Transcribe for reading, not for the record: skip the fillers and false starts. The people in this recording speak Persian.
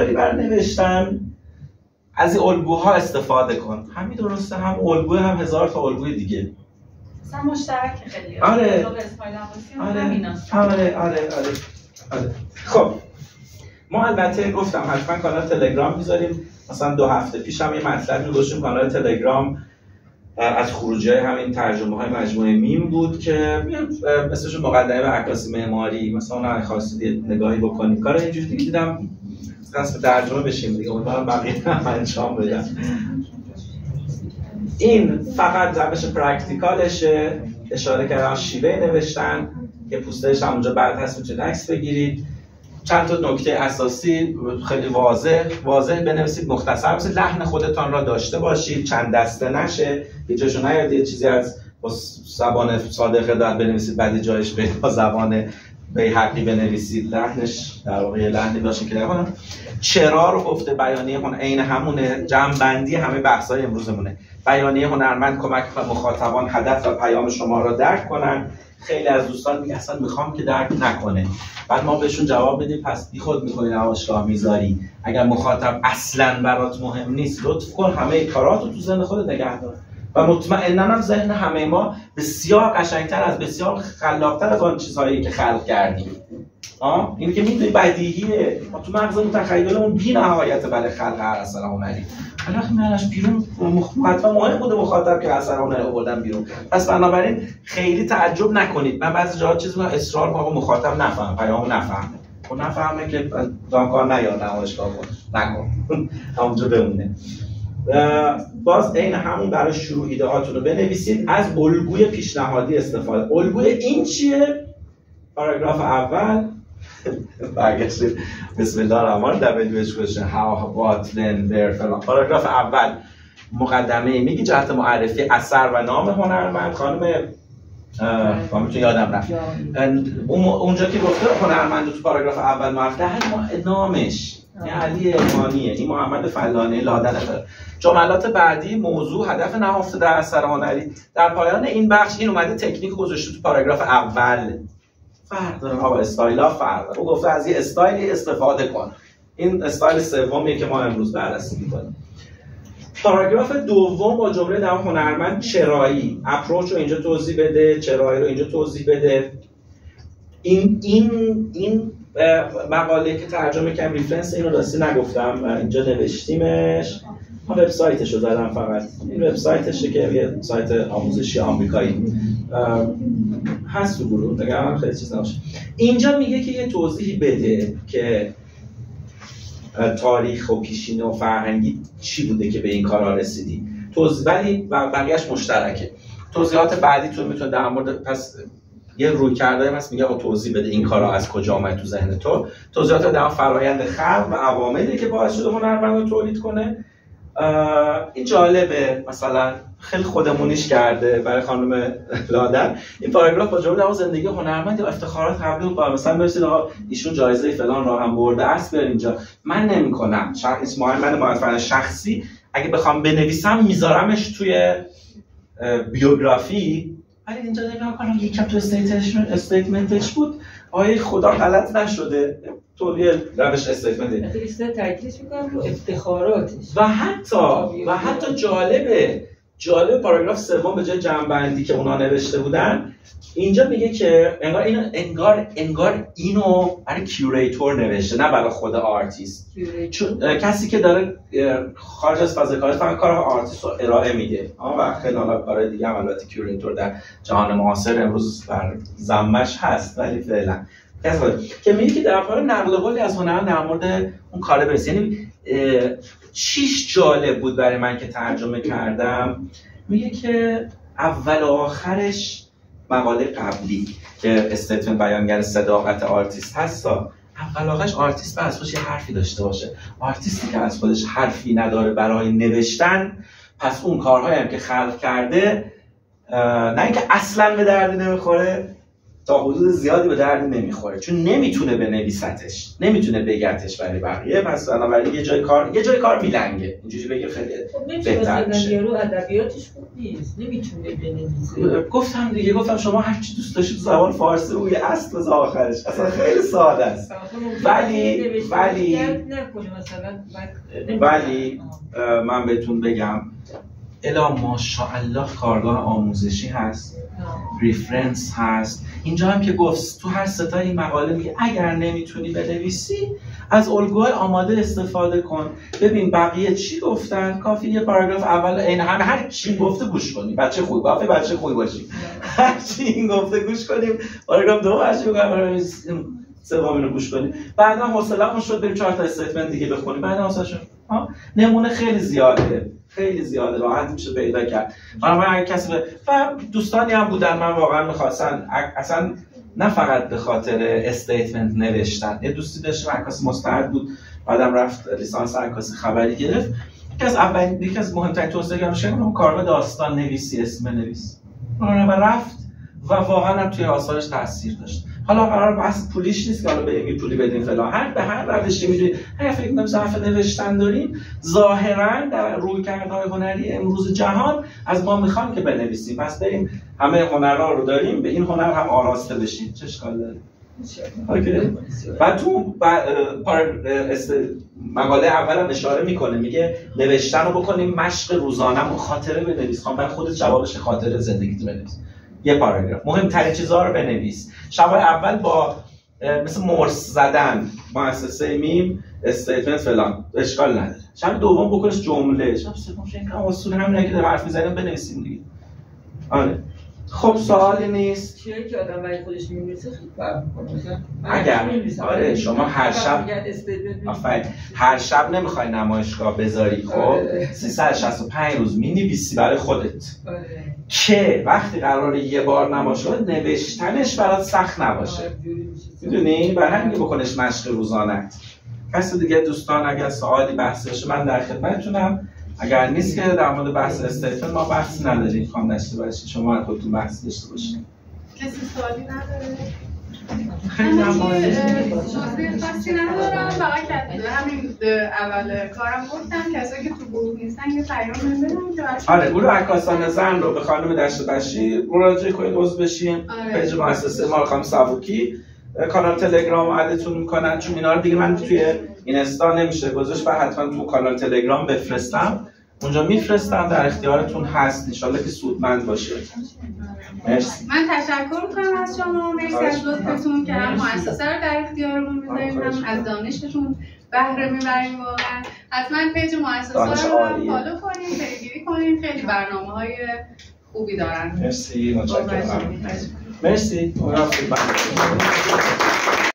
داری برای نوشتن از این الگوها استفاده کن. همین درسته، هم الگو هم هزار تا الگوی دیگه. مثلا مشترک خیلی. آره. خب ما البته گفتم حتما کانال تلگرام میذاریم. مثلا 2 هفته پیش هم یه مطلبی گذاشتیم کانال تلگرام از خروجی‌های همین ترجمه‌های مجموعه میم بود که مثلش مقدمه به عکاسی معماری، مثلا اون خواستید نگاهی بکنید. کار اینجوری دیگه دیدم قصد ترجمه بشیم دیگه، امیدوارم بقیه هم انجام بدن. این فقط روش پرکتیکالشه، اشاره کردم شیوه نوشتن که پوسترش هم اونجا بعد هست میتونید عکس بگیرید. چند تا نکته اساسی خیلی واضح بنویسید، مختصر بنویسید، لحن خودتان را داشته باشید، چند دسته نشه، یه جاشو نیاد یه چیزی از با زبان صادقه داد بنویسید بعد جایش به با زبان بیهقی بنویسید، لحنش در واقع لحنی باشه که نکنم. چرا رو گفته، بیانیه عین همونه، جمع‌بندی همه بحث‌های امروزمونه. بیانیه هنرمند کمک به مخاطبان هدف و پیام شما را درک کنن. خیلی از دوستان میگن اصلا میخوام که درک نکنه، بعد ما بهشون جواب بدیم پس بی خود میکنی نمایشگاه میذاری، اگر مخاطب اصلا برات مهم نیست لطف کن همه کاراتو تو ذهن خودت نگه دار. و مطمئنا هم ذهن همه ما بسیار قشنگتر از بسیار خلاقتر از آن چیزهایی که خلق کردیم. این که میدونی بدیهیه، ما تو مغزمون تخیلمون بی نهایت برای خلق هر اثر هنری. حالا وقتی میارنش بیرون حتما مهم بوده مخاطب که اثر هنری آوردن بیرون. پس بنابراین خیلی تعجب نکنید. من بعضی جاها چیزی رو اصرار می‌کنم مخاطب نفهم، پیامو نفهمه. خب نفهمه که دانکار نیار نمایشگاه کن. نکن. همونجا بمونه. باز عین همون برای شروع ایده هاتون رو بنویسید، از الگوی پیشنهادی استفاده. الگوی این چیه؟ پاراگراف اول برگشتید بسم الله الرحمن الرحیم question how what when where فلان. پاراگراف اول مقدمه میگی جهت معرفی اثر و نام هنرمند. خانم میتونی یادم رفت اونجا که گفته هنرمند تو پاراگراف اول معرفی نامش علی امانیه، این محمد فلانی لادن. جملات بعدی موضوع هدف نهفته در اثر هنری. در پایان این بخش این اومده تکنیک گذاشته تو پاراگراف اول. فرق داره با استایل فرق داره. او گفته از یه استایلی استفاده کن. این استایل سومیه که ما امروز بررسی می‌کنیم. پاراگراف دوم با جمله در هنرمند چرایی، اپروچ رو اینجا توضیح بده، چرایی رو اینجا توضیح بده. این مقاله که ترجمه کردم ریفرنس اینو راستی نگفتم، اینجا نوشتیمش. ما وبسایتش رو زدم فقط. این وبسایتشه که یه سایت آموزشی آمریکایی هست تو گروه، نگران خیلی چیز نباشه. اینجا میگه که یه توضیحی بده که تاریخ و پیشینه و فرهنگی چی بوده که به این کارا رسیدی. ولی بقیه‌اش مشترکه. توضیحات بعدی تو میتونه در مورد پس یه رویکردی هست میگه آقا توضیح بده این کارا از کجا اومد تو ذهن تو. توضیحات در فرآیند خلق و عواملی که باعث شده هنرمند رو تولید کنه. این جالبه، مثلا خیلی خودمونیش کرده برای خانم لادن. این پاراگراف با جمله زندگی هنرمند یا افتخارات قبلی بود، مثلا برسید آقا ایشون جایزه فلان را هم برده است، بیار اینجا. من نمی‌کنم، من معرفت شخصی اگه بخوام بنویسم میذارمش توی بیوگرافی، ولی اینجا نگاه کنم یکم تو استیتمنتش بود. آیا خدا غلط نشده؟ توی روش استیتمنت لیست تاکید می‌کنم رو افتخاراتش. و حتی جالب پاراگراف سوم به جای جمع‌بندی که اونا نوشته بودن اینجا میگه که انگار اینو برای کیوریتور نوشته، نه برای خود آرتیست. چون کسی که داره خارج از فاز کار فقط کار آرتیست رو ارائه میده. و خیلی برای دیگه هم البته کیوریتور در جهان معاصر امروز بر ذمش هست، ولی فعلا که میگه که در واقع نقل قولی از هنرمند در مورد اون کار برسه. یعنی چیش جالب بود برای من که ترجمه کردم، میگه که اول و آخرش مقاله قبلی که استیتمنت بیانگر صداقت آرتیست هست، اول و آخرش آرتیست باید از خودش یه حرفی داشته باشه. آرتیستی که از خودش حرفی نداره برای نوشتن، پس اون کارهایی هم که خلق کرده نه اینکه اصلا به درد نمیخوره، تا حدود زیادی به درد نمیخوره، چون نمیتونه بنویستش، نمیتونه بگتش برای بقیه. پس بنابراین یه جای کار میلنگه، اینجوری بگه خیلی بهتر میشه. یارو ادبیاتش خوب نیست، نمیتونه بنویسه. گفتم شما هر چی دوست داشتید زبان فارسی روی اصل تا آخرش، اصلا خیلی ساده است. ولی من بهتون بگم الا ماشاءالله کارگاه آموزشی هست، ریفرنس هست. اینجا هم که گفت تو هر ستا این مقاله میگه اگر نمیتونی بنویسی از الگوهای آماده استفاده کن، ببین بقیه چی گفتن، کافی یه پاراگراف اول این همه هر چی گفته گوش کنی، بچه خوبی باشی، هر چی این گفته گوش کنیم، پاراگراف دوم هر چی بگم سوم رو گوش کنیم، بعدا حوصله‌مون شد بریم 4 تا استیتمنت دیگه بخونیم، بعدا حوصله‌شون نمونه خیلی زیاده راحت میشه پیدا کرد. من هر کسی و دوستانی هم بودن من واقعا می‌خواستن اصلا نه فقط به خاطر استیتمنت نوشتن. یه دوستی داشتم عکاس مستعد بود، بعدم رفت لیسانس عکاسی خبری گرفت. یکی از مهمترین توصیه‌هاش اینه کارگاه داستان نویسی، اسم نویس. و رفت و واقعا هم توی آثارش تاثیر داشت. حالا قرار بحث پولیش نیست که حالا بریم پولی بدین فلان، به هر روشی می‌دونید اگه فکر کنیم ضعف نوشتن داریم، ظاهراً در رویکردهای هنری امروز جهان از ما میخوان که بنویسیم، پس بریم همه هنرها رو داریم به این هنر هم آراسته بشیم. چه اشکال داره؟ اوکی. بعد تو مقاله اولم اشاره میکنه، میگه نوشتن رو بکنیم مشق روزانه، خاطره بنویس، من خودت جوابش خاطره زندگیت بنویس. یه پاراگراف مهمترین چیزها رو بنویس. شب اول با مثل مرس زدن مؤسسه میم استیتمنت فلان اشکال نداره، شب دوم بکنش جمله، شب سوم این کام اصول همینه که در حرف می‌زنیم بنویسیم دیگه. آره خب سوالی نیست چیه که آدم برای خودش می‌نویسه خیلی فرق می‌کنه. اگر آره شما هر شب نمیخوای نمایشگاه بذاری، خب 365 روز می‌نویسی برای خودت که وقتی قراره یه بار نمایشگاه نوشتنش برات سخت نباشه، میدونی؟ برای همین بکنش مشق روزانت. کسی دیگه دوستان اگر سوالی بحثی باشه من در خدمتتونم، اگر نیست که در مورد بحث استیتمنت ما بحثی نداریم، خواهم داشته باشید شما خودتون بحث داشته باشید. کسی سوالی نداره؟ خیلی خاصی ندارم، فقط همین اول کارم گفتم کسایی که تو گروه نیستن یه پیام بدن که آره گروه عکاسان زن رو به خانم دشت‌بشی مراجعه کنید، عضو بشین. پیج مؤسسه ما خانم سبوکی، کانال تلگرام ادتون میکنن، چون اینا رو دیگه من توی اینستا نمیشه گذاشت، بعد حتما تو کانال تلگرام بفرستم، اونجا میفرستم، در اختیارتون هست، ان شاءالله که سودمند باشه. مرسی. من تشکر میکنم از شما، مرسی از لطفتون که هم مؤسسه رو در اختیارمون میذارید، هم از دانشتون بهره میبریم. واقعا حتما پیج مؤسسه رو فالو کنین، پیگیری کنین، خیلی برنامه‌های خوبی دارن. مرسی، متشکرم. مرسی.